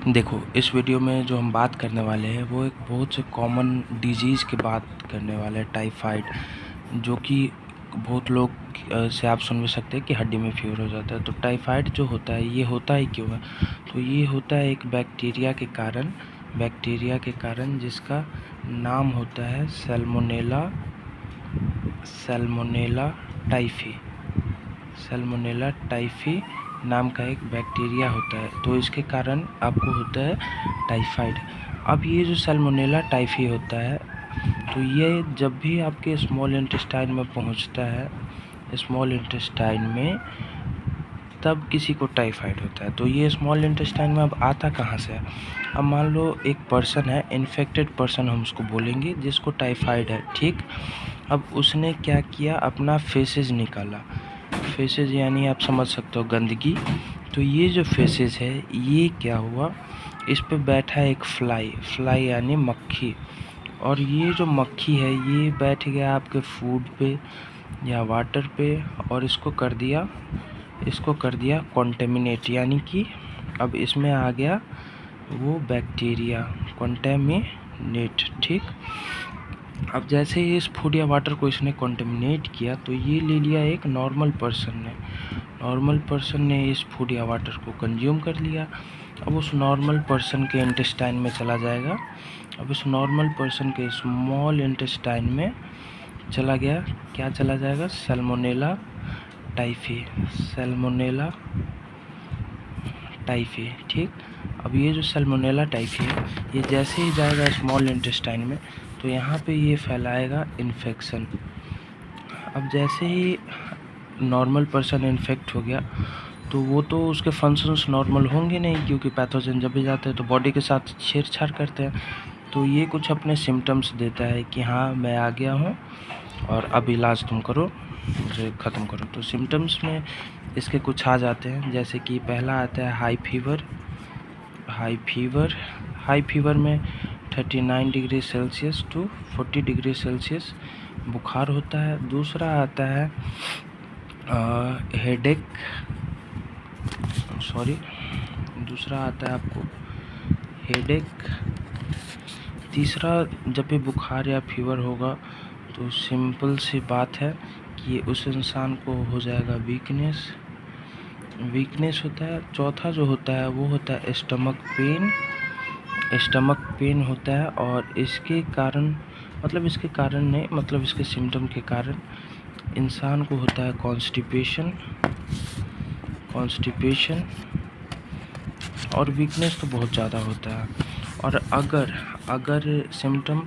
देखो, इस वीडियो में जो हम बात करने वाले हैं वो एक बहुत से कॉमन डिजीज़ की बात करने वाले हैं, टाइफाइड, जो कि बहुत लोग से आप सुन भी सकते हैं कि हड्डी में फीवर हो जाता है। तो टाइफाइड जो होता है ये होता ही क्यों है? तो ये होता है एक बैक्टीरिया के कारण जिसका नाम होता है सैल्मोनेला टाइफी नाम का एक बैक्टीरिया होता है। तो इसके कारण आपको होता है टाइफाइड। अब ये जो सैल्मोनेला टाइफी होता है, तो ये जब भी आपके स्मॉल इंटेस्टाइन में पहुंचता है, तब किसी को टाइफाइड होता है। तो ये स्मॉल इंटेस्टाइन में अब आता कहाँ से है? अब मान लो एक पर्सन है, इन्फेक्टेड पर्सन हम उसको बोलेंगे, जिसको टाइफाइड है, ठीक। अब उसने क्या किया, अपना फेसेस निकाला। फेसेस यानी आप समझ सकते हो गंदगी। तो ये जो फेसेस है, ये क्या हुआ, इस पे बैठा एक फ्लाई यानी मक्खी, और ये जो मक्खी है ये बैठ गया आपके फूड पे या वाटर पे, और इसको कर दिया कॉन्टेमिनेट, यानी कि अब इसमें आ गया वो बैक्टीरिया कॉन्टेमिनेट, ठीक। अब जैसे ही इस फूड या वाटर को इसने कॉन्टेमिनेट किया, तो ये ले लिया एक नॉर्मल पर्सन ने इस फूड या वाटर को कंज्यूम कर लिया। अब उस नॉर्मल पर्सन के इंटेस्टाइन में चला जाएगा। अब इस नॉर्मल पर्सन के स्मॉल इंटेस्टाइन में चला गया, क्या चला जाएगा, सैल्मोनेला टाइफी, ठीक। अब ये जो सैल्मोनेला टाइफी है, ये जैसे ही जाएगा स्मॉल इंटेस्टाइन में, तो यहाँ पे ये फैलाएगा इन्फेक्शन। अब जैसे ही नॉर्मल पर्सन इन्फेक्ट हो गया, तो वो तो उसके फंक्शंस नॉर्मल होंगे नहीं, क्योंकि पैथोजन जब भी जाते हैं तो बॉडी के साथ छेड़छाड़ करते हैं। तो ये कुछ अपने सिम्टम्स देता है कि हाँ, मैं आ गया हूँ और अब इलाज तुम करो, मुझे ख़त्म करो। तो सिम्टम्स में इसके कुछ आ जाते हैं, जैसे कि पहला आता है हाई फीवर में 39 degree Celsius to 40 degree Celsius बुखार होता है। दूसरा आता है आपको हेडेक। तीसरा, जब भी बुखार या फीवर होगा तो सिंपल सी बात है कि उस इंसान को हो जाएगा वीकनेस होता है। चौथा जो होता है वो होता है स्टमक पेन होता है, और इसके सिम्टम के कारण इंसान को होता है कॉन्स्टिपेशन, और वीकनेस तो बहुत ज़्यादा होता है। और अगर सिम्टम,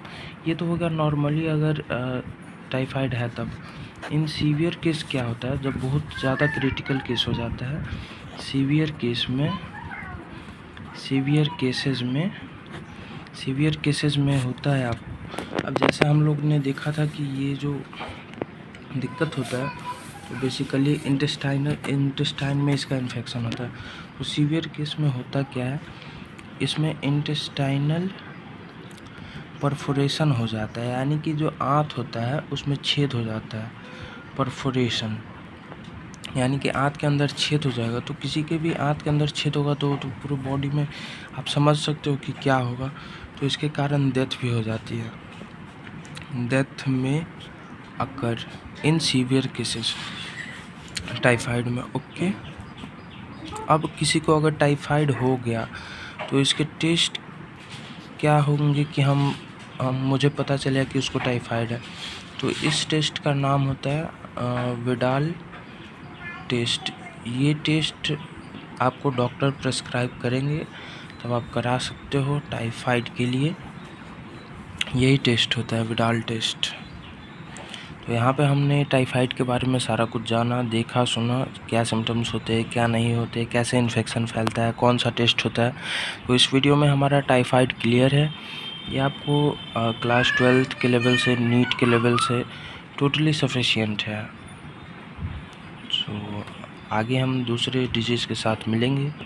ये तो होगा नॉर्मली अगर टाइफाइड है तब। इन सीवियर केस क्या होता है, जब बहुत ज़्यादा क्रिटिकल केस हो जाता है, सीवियर केसेस में होता है। अब जैसा हम लोग ने देखा था कि ये जो दिक्कत होता है, तो बेसिकली इंटेस्टाइन में इसका इन्फेक्शन होता है। तो सीवियर केस में होता क्या है, इसमें इंटेस्टाइनल परफोरेशन हो जाता है, यानी कि जो आंत होता है उसमें छेद हो जाता है। परफोरेशन यानी कि आंत के अंदर छेद हो जाएगा। तो किसी के भी आंत के अंदर छेद होगा तो पूरी बॉडी में आप समझ सकते हो कि क्या होगा। तो इसके कारण डेथ भी हो जाती है। डेथ में अकर इन सीवियर केसेस टाइफाइड में, ओके। अब किसी को अगर टाइफाइड हो गया तो इसके टेस्ट क्या होंगे कि मुझे पता चला कि उसको टाइफाइड है। तो इस टेस्ट का नाम होता है विडाल टेस्ट। ये टेस्ट आपको डॉक्टर प्रेस्क्राइब करेंगे, तब आप करा सकते हो टाइफाइड के लिए। यही टेस्ट होता है, विडाल टेस्ट। तो यहाँ पे हमने टाइफाइड के बारे में सारा कुछ जाना, देखा, सुना, क्या सिम्टम्स होते हैं, क्या नहीं होते, कैसे इन्फेक्शन फैलता है, कौन सा टेस्ट होता है। तो इस वीडियो में हमारा टाइफाइड क्लियर है। ये आपको क्लास 12 के लेवल से, नीट के लेवल से टोटली सफिशिएंट है। सो आगे हम दूसरे डिजीज़ के साथ मिलेंगे।